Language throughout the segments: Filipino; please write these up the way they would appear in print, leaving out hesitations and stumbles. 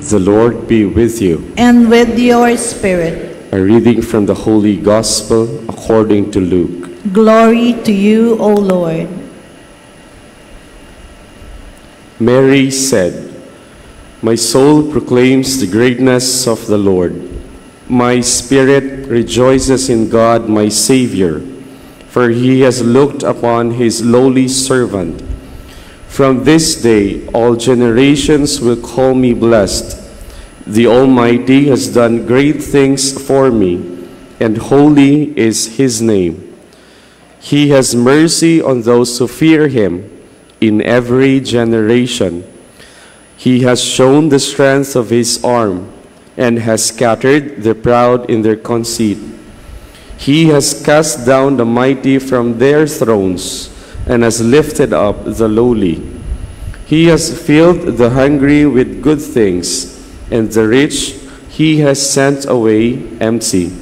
The Lord be with you. And with your spirit. A reading from the Holy Gospel according to Luke. Glory to you, O Lord. Mary said, "My soul proclaims the greatness of the Lord. My spirit rejoices in God my Savior, for he has looked upon his lowly servant. From this day all generations will call me blessed. The Almighty has done great things for me, and holy is his name. He has mercy on those who fear him in every generation. He has shown the strength of his arm and has scattered the proud in their conceit. He has cast down the mighty from their thrones and has lifted up the lowly. He has filled the hungry with good things, and the rich he has sent away empty.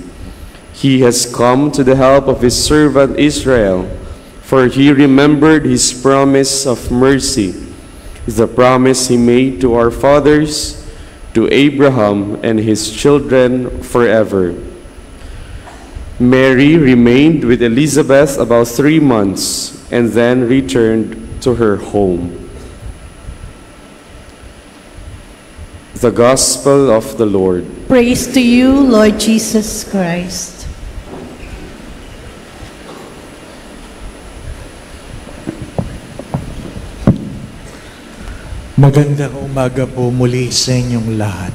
He has come to the help of his servant Israel, for he remembered his promise of mercy, the promise he made to our fathers, to Abraham and his children forever." Mary remained with Elizabeth about 3 months and then returned to her home. The Gospel of the Lord. Praise to you, Lord Jesus Christ. Magandang umaga po muli sa inyong lahat.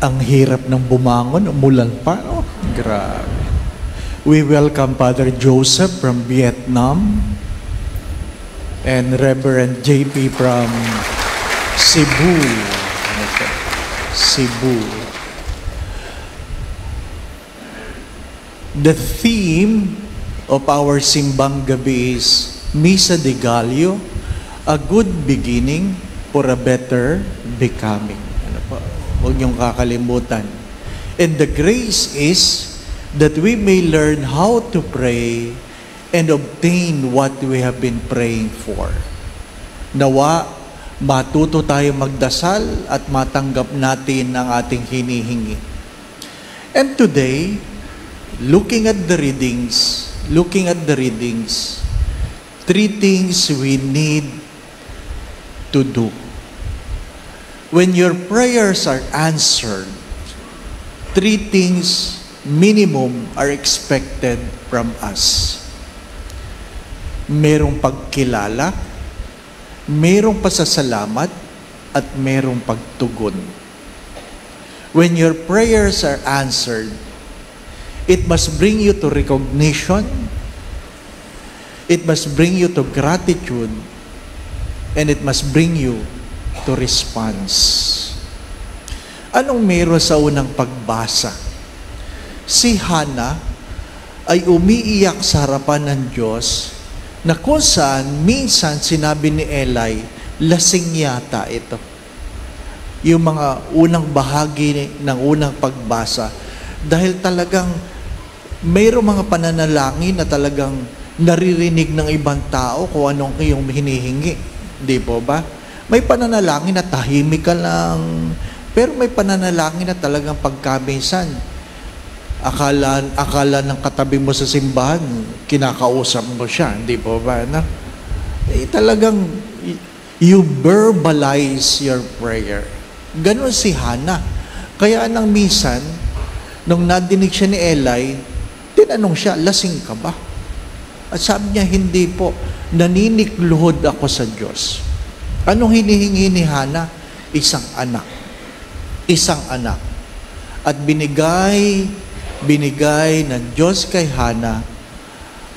Ang hirap ng bumangon, umulan pa. Oh, grabe. We welcome Father Joseph from Vietnam and Reverend JP from Cebu. Cebu. The theme of our Simbang Gabi is Misa de Gallo, a good beginning for a better becoming. Ano po? Huwag niyong kakalimutan. And the grace is that we may learn how to pray and obtain what we have been praying for. Nawa, matuto tayo magdasal at matanggap natin ang ating hinihingi. And today, looking at the readings, 3 things we need to do. When your prayers are answered, 3 things minimum are expected from us. Merong pagkilala, merong pasasalamat, at merong pagtugon. When your prayers are answered, it must bring you to recognition, it must bring you to gratitude, and it must bring you to response. Anong meron sa unang pagbasa? Si Hannah ay umiiyak sa harapan ng Diyos na kung saan minsan sinabi ni Eli, lasing yata ito. Yung mga unang bahagi ng unang pagbasa, dahil talagang mayroong mga pananalangin na talagang naririnig ng ibang tao kung anong iyong hinihingi. Di po ba? May pananalangin na tahimik ka lang, pero may pananalangin na talagang pagkaminsan, akala ng katabi mo sa simbahan, kinakausap mo siya, hindi po ba? Na? Talagang, you verbalize your prayer. Ganon si Hannah. Kaya nang minsan, nung nadinig siya ni Eli, tinanong siya, lasing ka ba? At sabi niya, hindi po, naninikluhod ako sa Diyos. Anong hinihingi ni Hannah? Isang anak. Isang anak. At binigay ng Diyos kay Hannah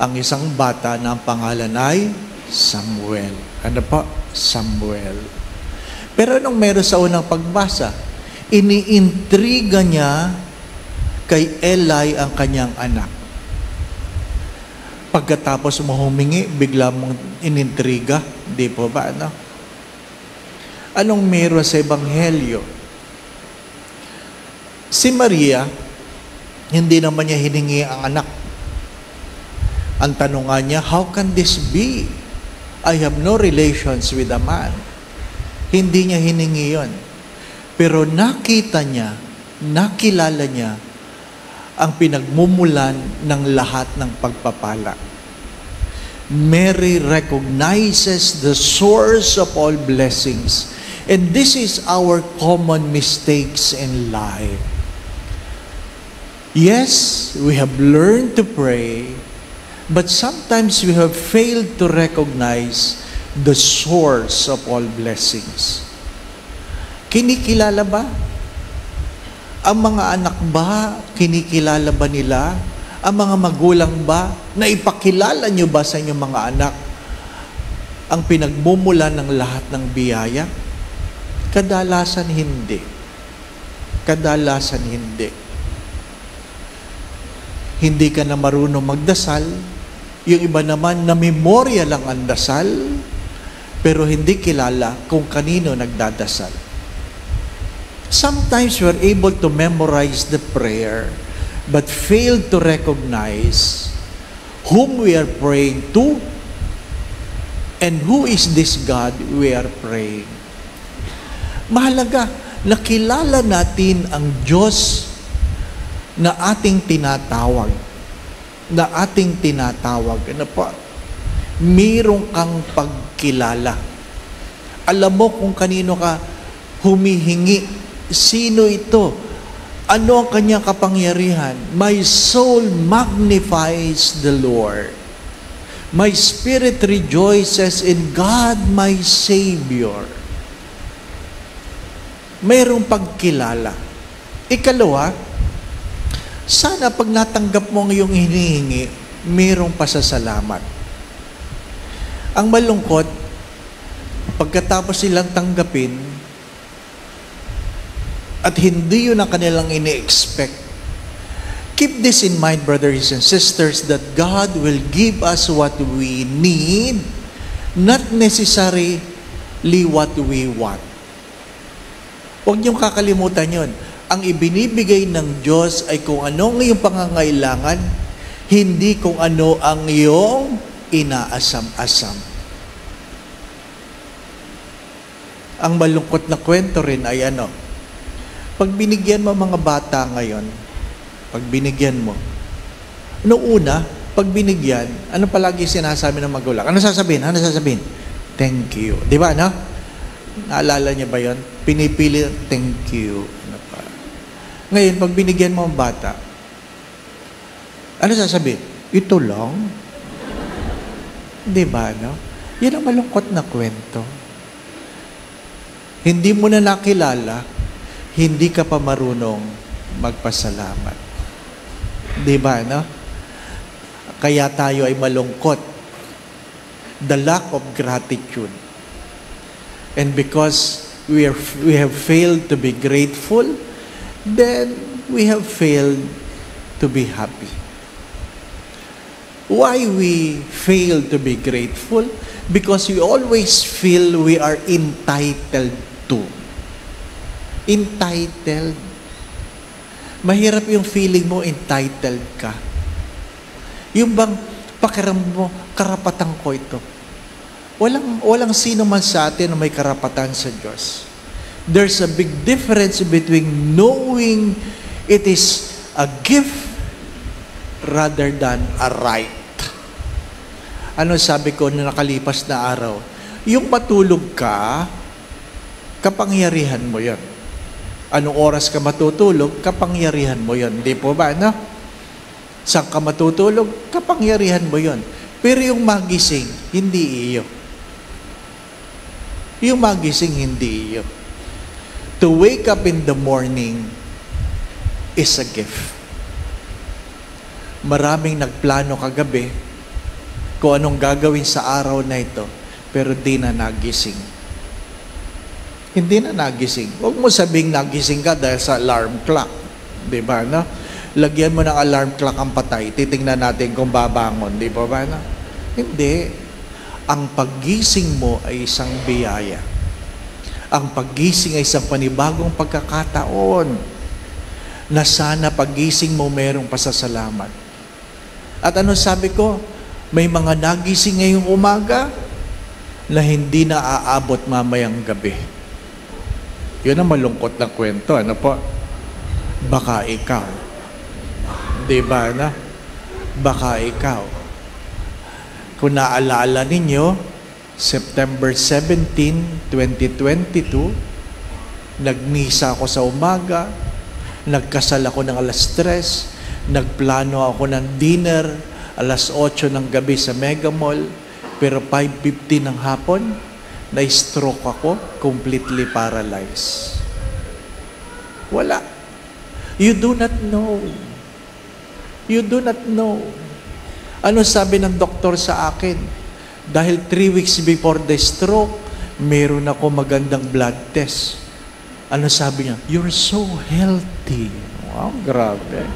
ang isang bata na ang pangalan ay Samuel. Ano po? Samuel. Pero anong meron sa unang pagbasa? Iniintriga niya kay Eli ang kanyang anak. Pagkatapos mo humingi, bigla mong inintriga. Di po ba? Ano? Anong meron sa Ebanghelyo? Si Maria, hindi naman niya hiningi ang anak. Ang tanong niya, how can this be? I have no relations with a man. Hindi niya hiningi yun. Pero nakita niya, nakilala niya ang pinagmumulan ng lahat ng pagpapala. Mary recognizes the source of all blessings. And this is our common mistakes in life. Yes, we have learned to pray, but sometimes we have failed to recognize the source of all blessings. Kinikilala ba? Ang mga anak ba, kinikilala ba nila? Ang mga magulang ba, naipakilala nyo ba sa inyong mga anak ang pinagmumula ng lahat ng biyaya? Kadalasan hindi. Kadalasan hindi. Hindi ka na marunong magdasal. Yung iba naman, na memorya lang ang dasal, pero hindi kilala kung kanino nagdadasal. Sometimes we are able to memorize the prayer, but fail to recognize whom we are praying to and who is this God we are praying. Mahalaga, nakilala natin ang Diyos na ating tinatawag. Na ating tinatawag. Ano pa? Mayroon kang pagkilala. Alam mo kung kanino ka humihingi. Sino ito? Ano ang kanyang kapangyarihan? My soul magnifies the Lord. My spirit rejoices in God, my Savior. Mayroong pagkilala. Ikalawa, sana pag natanggap mo ang iyong hinihingi, mayroong pasasalamat. Ang malungkot, pagkatapos silang tanggapin, at hindi yun ang kanilang ini-expect. Keep this in mind, brothers and sisters, that God will give us what we need, not necessarily what we want. Huwag niyong kakalimutan yun. Ang ibinibigay ng Diyos ay kung ano ang iyong pangangailangan, hindi kung ano ang iyong inaasam-asam. Ang malungkot na kwento rin ay ano, pag binigyan mo mga bata ngayon, pag binigyan mo, ano una, pag binigyan, ano palagi sinasabi ng magulang? Ano sasabihin? Ano sasabihin? Thank you. Di ba, no? Naalala niyo ba yun? Pinipili, thank you. Ano pa? Ngayon, pag binigyan mo ang bata, ano sasabihin? Ito lang. Di ba, no? Yan ang malungkot na kwento. Hindi mo na nakilala, hindi ka pa marunong magpasalamat. Di ba, no? Kaya tayo ay malungkot. The lack of gratitude. And because we have failed to be grateful, then we have failed to be happy. Why we fail to be grateful? Because we always feel we are entitled to. Entitled. Mahirap yung feeling mo entitled ka. Yung bang pakiramdam mo, karapatan ko ito. Walang sino man sa atin na may karapatan sa Diyos. There's a big difference between knowing it is a gift rather than a right. Ano sabi ko na nakalipas na araw? Yung matulog ka, kapangyarihan mo yan. Anong oras ka matutulog, kapangyarihan mo yan. Hindi po ba, no? Saan ka matutulog, kapangyarihan mo yan. Pero yung magising, hindi iyo. Yung magising, hindi iyo. To wake up in the morning is a gift. Maraming nagplano kagabi kung anong gagawin sa araw na ito, pero di na nagising. Hindi na nagising. Huwag mo sabing nagising ka dahil sa alarm clock. Di ba, no? Lagyan mo ng alarm clock ang patay. Titingnan natin kung babangon. Di ba ba, no? Hindi. Ang paggising mo ay isang biyaya. Ang paggising ay isang panibagong pagkakataon na sana paggising mo merong pasasalamat. At ano sabi ko? May mga nagising ngayong umaga na hindi na aabot mamayang gabi. Yun ang malungkot na kwento. Ano po? Baka ikaw. Di ba na? Baka ikaw. Kung naalala ninyo, September 17, 2022, nagmisa ako sa umaga, nagkasal ako ng alas 3, nagplano ako ng dinner, alas 8 ng gabi sa Mega Mall, pero 5:50 ng hapon, na-stroke ako, completely paralyzed. Wala. You do not know. You do not know. Ano sabi ng doktor sa akin? Dahil 3 weeks before the stroke, meron ako magandang blood test. Ano sabi niya? You're so healthy. Wow, grabe.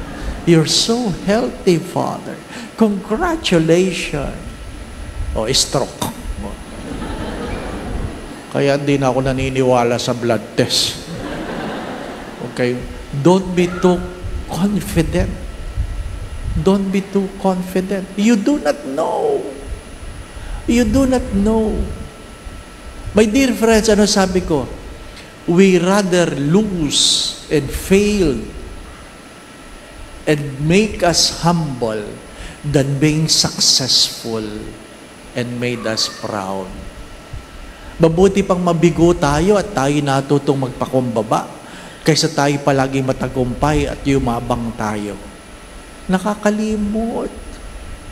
You're so healthy, Father. Congratulations. Stroke. Kaya hindi na ako naniniwala sa blood test. Okay? Don't be too confident. Don't be too confident. You do not know. You do not know. My dear friends, ano sabi ko? We rather lose and fail and make us humble than being successful and made us proud. Mabuti pang mabigo tayo at tayo natutong magpakumbaba kaysa tayo palaging matagumpay at yumabang tayo. Nakakalimot.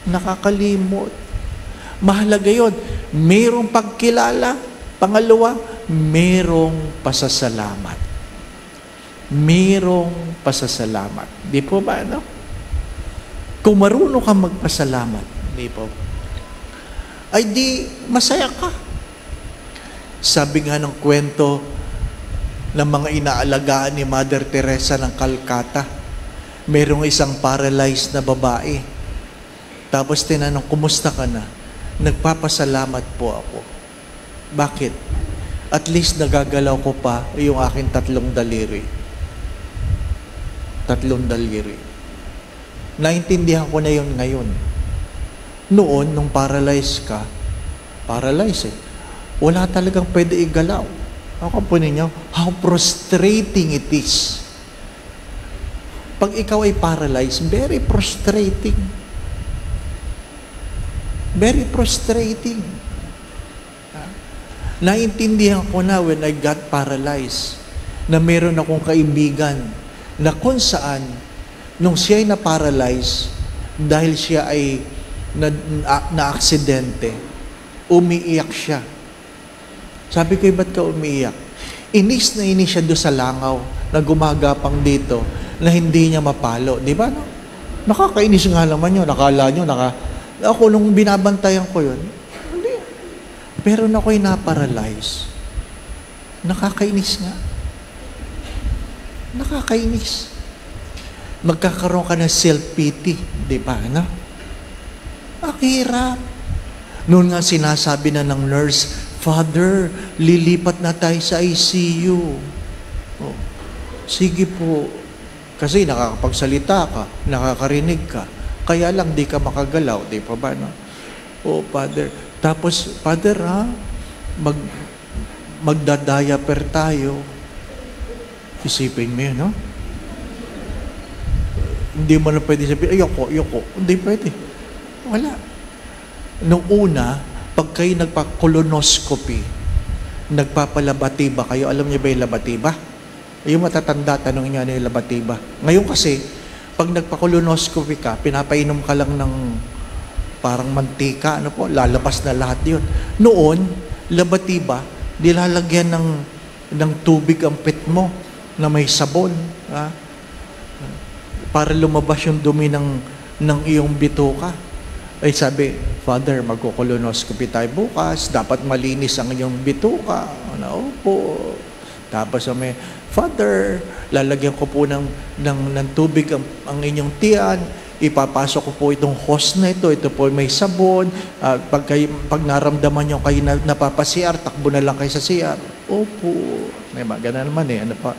Nakakalimot. Mahalaga yun. Merong pagkilala. Pangalawa, merong pasasalamat. Merong pasasalamat. Di po ba, ano? Kung marunong kang magpasalamat, di po, ay di masaya ka. Sabi nga ng kwento ng mga inaalagaan ni Mother Teresa ng Calcutta, merong isang paralyzed na babae. Tapos tinanong, kumusta ka na? Nagpapasalamat po ako. Bakit? At least nagagalaw ko pa yung aking 3 daliri. 3 daliri. Naintindihan ko na yun ngayon. Noon, nung paralyzed ka, wala talagang pwede igalaw. Ako po ninyo, how frustrating it is. Pag ikaw ay paralyzed, very frustrating. Very frustrating. Naintindihan ko na when I got paralyzed na meron akong kaibigan na kung saan nung siya ay na-paralyze dahil siya ay na-aksidente, umiiyak siya. Sabi ko, ba't ka umiiyak? Inis na inis siya doon sa langaw na gumagapang dito na hindi niya mapalo. Di ba? No? Nakakainis nga naman yun. Nakala nyo, ako nung binabantayan ko yun, hindi. Pero na ako'y na-paralyze. Nakakainis nga. Nakakainis. Magkakaroon ka ng self-pity. Di ba? No? Ang hirap. Noon nga sinasabi na ng nurse, Father, lilipat na tayo sa ICU. Oh, sige po. Kasi nakakapagsalita ka, nakakarinig ka. Kaya lang di ka makagalaw, di pa ba? No? Oh, Father. Tapos, Father, magdadiaper tayo. Isipin mo yun, no? Hindi mo na pwede sabihin, ayoko. Hindi pwede. Wala. Nung una, pag kayo nagpa-colonoscopy, nagpapalabatiba kayo, alam niyo ba yung labatiba? Yung matatanda, tanong niyo ano yung labatiba. Ngayon kasi, pag nagpa-colonoscopy ka, pinapainom ka lang ng parang mantika, ano po, lalabas na lahat yun. Noon, labatiba, nilalagyan ng tubig ang pit mo na may sabon. Ha? Para lumabas yung dumi ng iyong bituka. Ay sabi, Father, magko-colonoscopy tayo bukas, dapat malinis ang iyong bituka. Ano po? Tapos may, Father, lalagyan ko po ng tubig ang inyong tiyan, ipapasok ko po itong hose na ito po may sabon, pag naramdaman nyo kayo napapasiyar, takbo na lang kayo sa siyar. Opo. Diba? Ganun naman ano pa.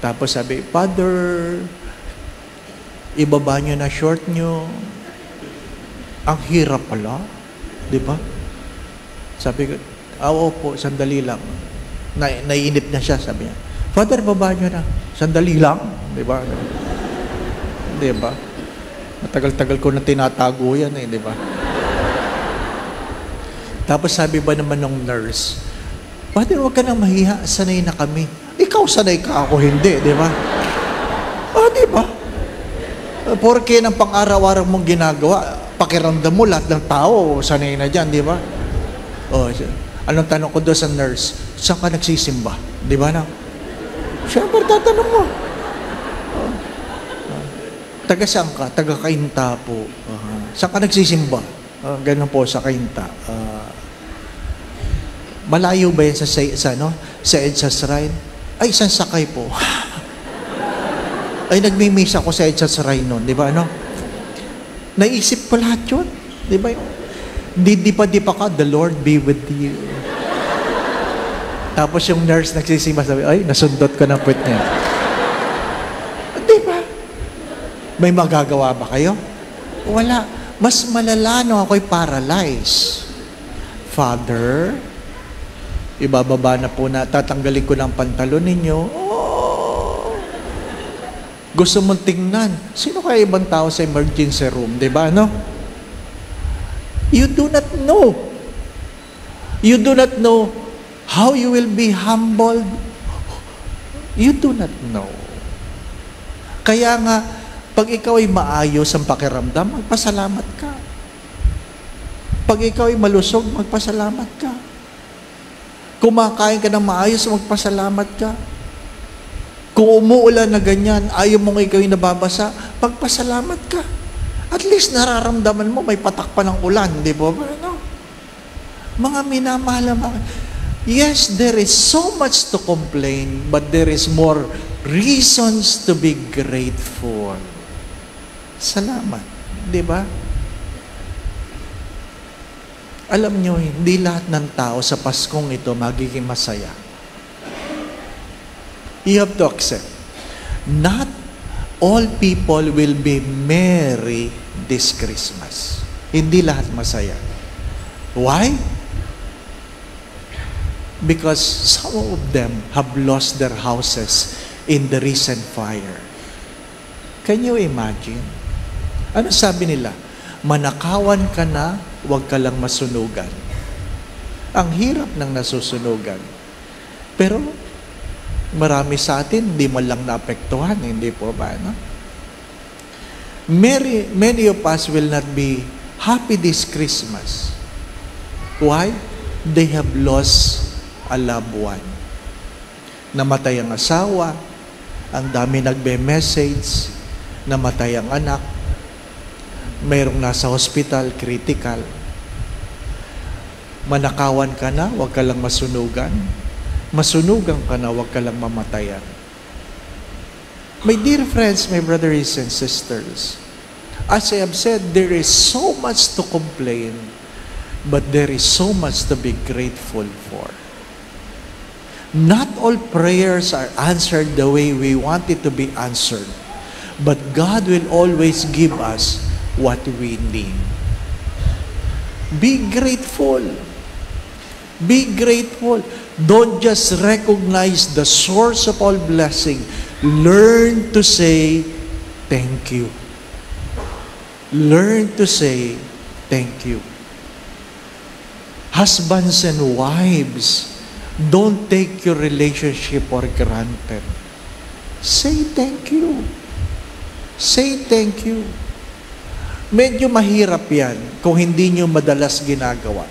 Tapos sabi, Father, ibaba nyo na short nyo. Ang hirap pala. Di ba? Sabi ko, opo, sandali lang. Naiinip na siya, sabi niya, Father, baba niyo na. Sandali lang. Di ba? Di ba? Matagal-tagal ko na tinatago yan di ba? Tapos sabi ba naman ng nurse, Father, huwag ka nang mahiha, sanay na kami. Ikaw sanay ka, ako hindi, di ba? Di ba? Porke ng pang-araw-araw mong ginagawa, pakiramdam mo lahat ng tao, sanay na dyan, di ba? Anong tanong ko doon sa nurse? Saan ka nagsisimba? Di ba na? Siyempre, tatanong mo. Taga saan ka? Taga Kainta po. Saan ka nagsisimba? Ganun po sa Kainta. Malayo ba yan sa EDSA Shrine? Ay, isang sakay po. Ay, nagmimiss ako sa EDSA Shrine noon. Di ba, Naisip ko lahat yun. Di ba? Di pa ka, the Lord be with you. Tapos yung nurse nagsisimba, sabi, ay, nasundot ko ng puwet niya. Di ba? May magagawa ba kayo? Wala. Mas malala nung ako'y paralyzed. Father, ibababa na po na, tatanggalin ko ng pantalon ninyo. Gusto mong tingnan. Sino kaya ibang tao sa emergency room? Di ba, You do not know. You do not know how you will be humbled. You do not know. Kaya nga, pag ikaw ay maayos ang pakiramdam, magpasalamat ka. Pag ikaw ay malusog, magpasalamat ka. Kumakain ka ng maayos, magpasalamat ka. Kung umuulan na ganyan, ayaw mong ikaw ay nababasa, magpasalamat ka. At least nararamdaman mo, may patak pa ng ulan, di ba? Mga minamahal na yes, there is so much to complain, but there is more reasons to be grateful. Salamat. Di ba? Alam nyo, hindi lahat ng tao sa Paskong ito magiging masaya. You have to accept. Not all people will be merry this Christmas. Hindi lahat masaya. Why? Because some of them have lost their houses in the recent fire. Can you imagine? Ano sabi nila? Manakawan ka na, huwag ka lang masunugan. Ang hirap ng nasusunugan. Pero marami sa atin, hindi man lang naapektuhan, hindi po ba? Many of us will not be happy this Christmas. Why? They have lost a loved one. Namatay ang asawa, ang dami nagbe-message, namatay ang anak, mayroong nasa hospital, critical. Manakawan ka na, huwag ka lang masunugan. Masunugan ka na, huwag ka lang mamatayan. My dear friends, my brothers and sisters, as I have said, there is so much to complain, but there is so much to be grateful for. Not all prayers are answered the way we want it to be answered, but God will always give us what we need. Be grateful. Be grateful. Don't just recognize the source of all blessing. Learn to say thank you. Learn to say thank you. Husbands and wives, don't take your relationship for granted. Say thank you. Say thank you. Medyo mahirap yan kung hindi nyo madalas ginagawa.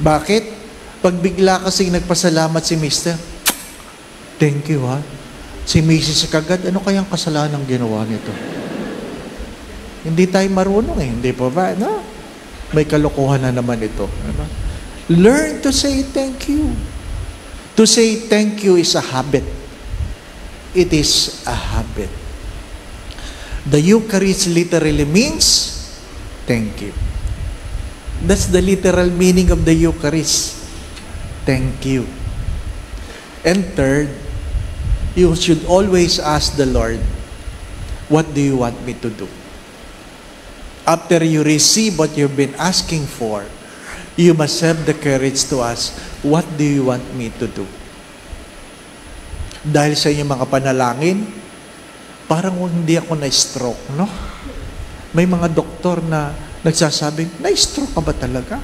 Bakit? Pag bigla kasing nagpasalamat si Mr., thank you Si Mrs. kagad, ano kayang kasalanan ginawa nito? Hindi tayo marunong hindi po ba? May kalokohan na naman ito. Learn to say thank you. To say thank you is a habit. It is a habit. The Eucharist literally means thank you. That's the literal meaning of the Eucharist. Thank you. And third, you should always ask the Lord, what do you want me to do? After you receive what you've been asking for, you must have the courage to ask, what do you want me to do? Dahil sa inyong mga panalangin, parang hindi ako na-stroke, no? May mga doktor na nagsasabing, na-stroke ka ba talaga?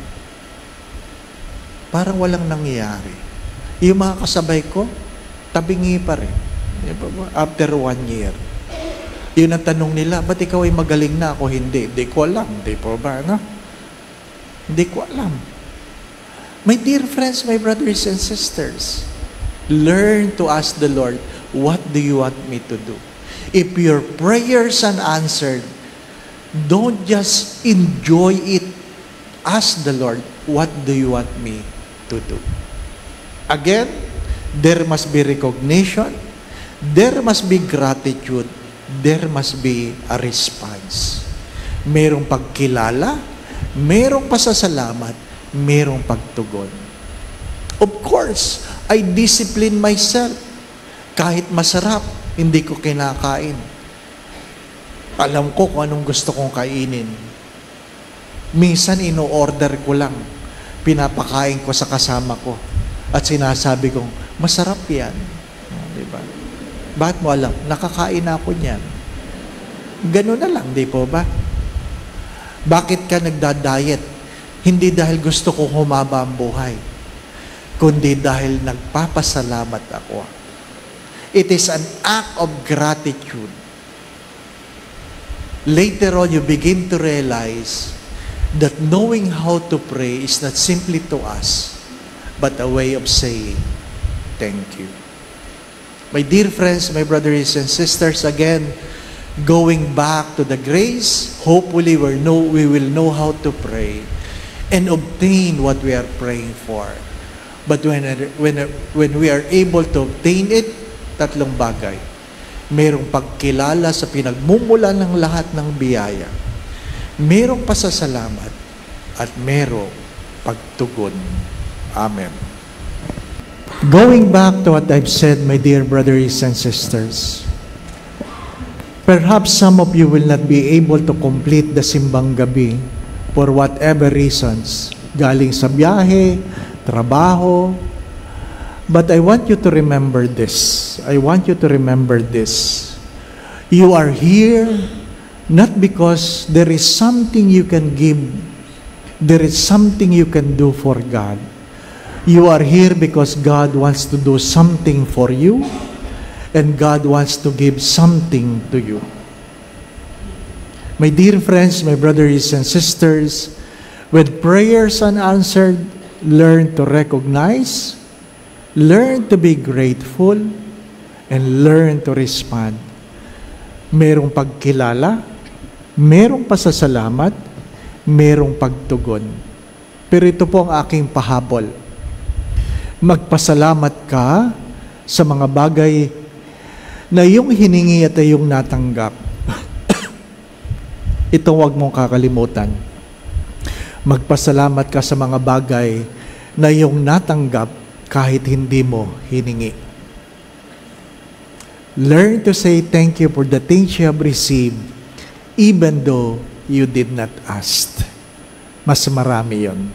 Parang walang nangyayari. Yung mga kasabay ko, tabingi pa rin. After 1 year. Yun ang tanong nila, ba't ikaw ay magaling na, ako hindi? Hindi ko alam. Hindi po ba, no? Hindi ko alam. My dear friends, my brothers and sisters, learn to ask the Lord, what do you want me to do? If your prayers are unanswered, don't just enjoy it. Ask the Lord, what do you want me to do? Again, there must be recognition, there must be gratitude, there must be a response. Merong pagkilala, merong pasasalamat, merong pagtugon. Of course, I discipline myself. Kahit masarap, hindi ko kinakain. Alam ko kung anong gusto kong kainin. Minsan, ino-order ko lang. Pinapakain ko sa kasama ko. At sinasabi kong, masarap yan. Diba? Bakit mo alam? Nakakain na ako niyan. Ganun na lang, di po ba? Bakit ka nagda-diet? Hindi dahil gusto ko humaba ang buhay, kundi dahil nagpapasalamat ako. It is an act of gratitude. Later on, you begin to realize that knowing how to pray is not simply to us, but a way of saying, thank you. My dear friends, my brothers and sisters, again, going back to the grace, hopefully we will know how to pray and obtain what we are praying for. But when we are able to obtain it, tatlong bagay. Merong pagkilala sa pinagmumula ng lahat ng biyaya. Merong pasasalamat at merong pagtugon. Amen. Going back to what I've said, my dear brothers and sisters, perhaps some of you will not be able to complete the simbang gabi for whatever reasons. Galing sa biyahe, trabaho. But I want you to remember this. I want you to remember this. You are here not because there is something you can give. There is something you can do for God. You are here because God wants to do something for you, and God wants to give something to you. My dear friends, my brothers and sisters, when prayers are unanswered, learn to recognize, learn to be grateful, and learn to respond. Merong pagkilala, merong pasasalamat, merong pagtugon. Pero ito po ang aking pahabol. Magpasalamat ka sa mga bagay na iyong hiningi at iyong natanggap. Ito huwag mong kakalimutan. Magpasalamat ka sa mga bagay na iyong natanggap kahit hindi mo hiningi. Learn to say thank you for the things you have received even though you did not ask. Mas marami yon.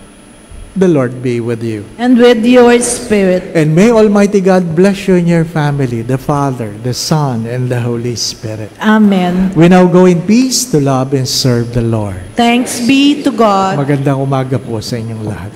The Lord be with you. And with your spirit. And may Almighty God bless you and your family, the Father, the Son, and the Holy Spirit. Amen. We now go in peace to love and serve the Lord. Thanks be to God. Magandang umaga po sa inyong lahat.